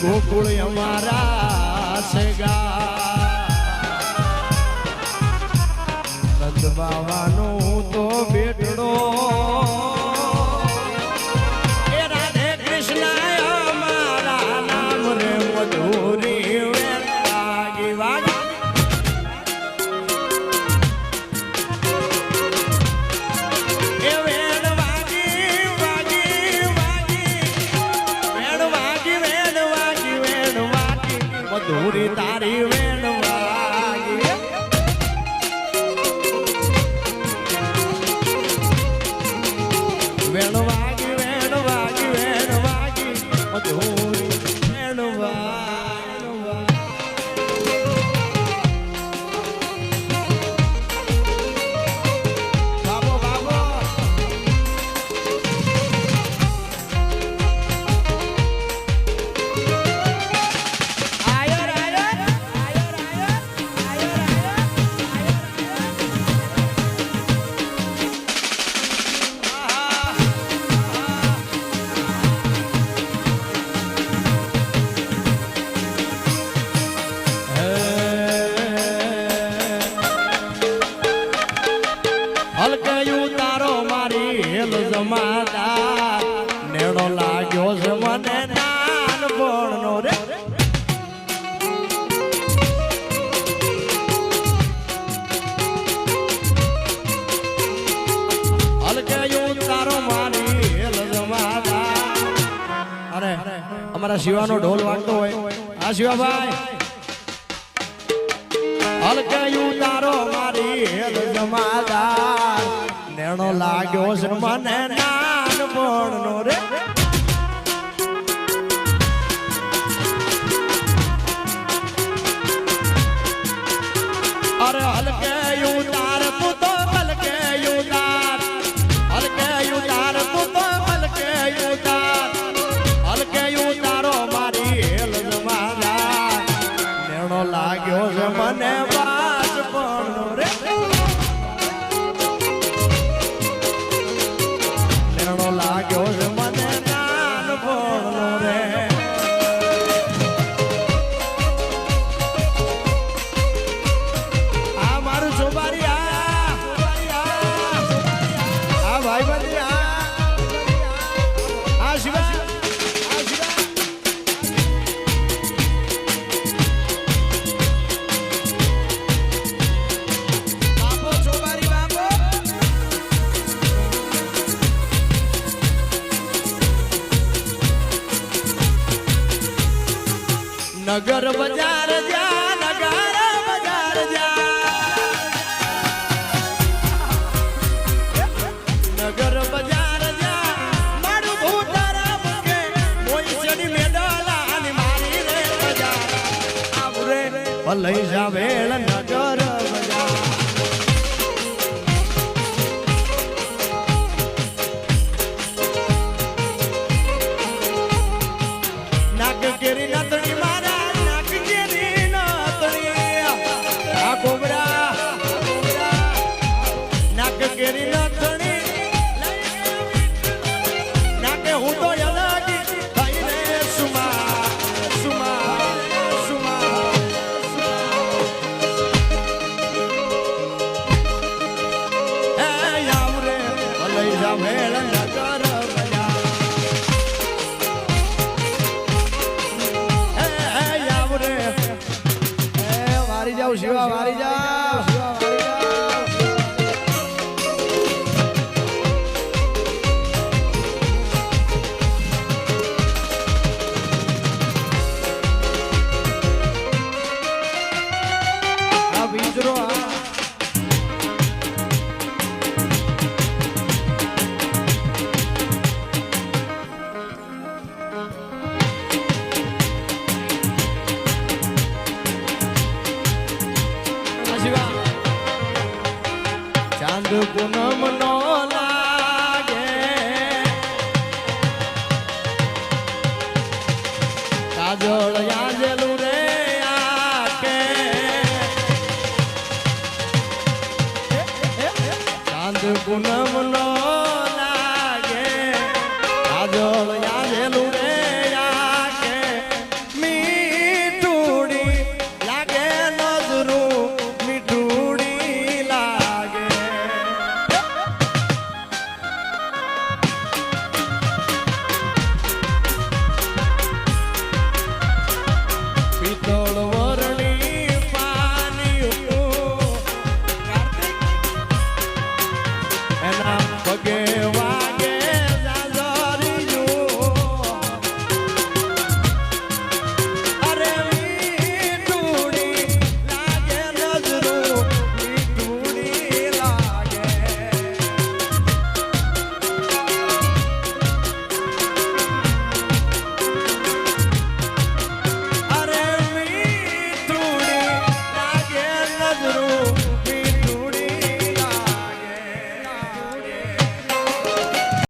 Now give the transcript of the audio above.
ગોકુળ અમારા સેગા નંદ બાવાનો તો બેટડો એ રાધે કૃષ્ણ અમારા નામ રે મધુરી વાગી વાગી એ વેણ વાગી વાગી વાગી વેણ વાગી વેણ વાગી વેણ વાગી મધુરી તારી વેણ વાગી વેણ વાગી વેણ વાગી વેણ વાગી મધુરી વેણ વાગી બાબો બાબો આયો આયો હલકયું તારો મારી હેલ જમાદાર નેણો લાગ્યો છે મને નાનપણનો રે હલકયું તારો મારી હેલ જમાદાર અરે અમારા શિવાનો ઢોલ વાગતો હોય આ શિવાભાઈ હલકયું તારો મારી હેલ જમાદાર નેણો લાગ્યો છે મને નાનપણનો રે અરે હલકયું તાર તું તો હલકયું તાર હલકયું તાર તું તો હલકયું તાર હલકયું તારો મારી હેલ જમાદાર નેણો લાગ્યો છે મને બાળપણનો રે નેણો લાગ્યો છે મને નાનપણનો રે આ મારું છોબારી આ ભાઈ બંધી આ શિવા નગર બજાર જા નગર બજાર જા નગર બજાર જા મારું ભૂતારા મુકે કોઈ ચડી મેડાલાની મારી રે બજાર આવરે ભલઈ જાવેલ નગર બજાર નાક કેરી નતણી મારા કોબરા નાક કેરી નથણી નાકે હું તો યલાગી થઈને સુમા સુમા સુમા હે આવરે ભલઈ જાવેલ નગર બજાર હે આવરે વારી જાવ શિવા વારી જાવ આ બીજરો ચાંદ પૂનમ નો લાગે કાજળ યાજેલું રે આકે ચાંદ પૂનમ નો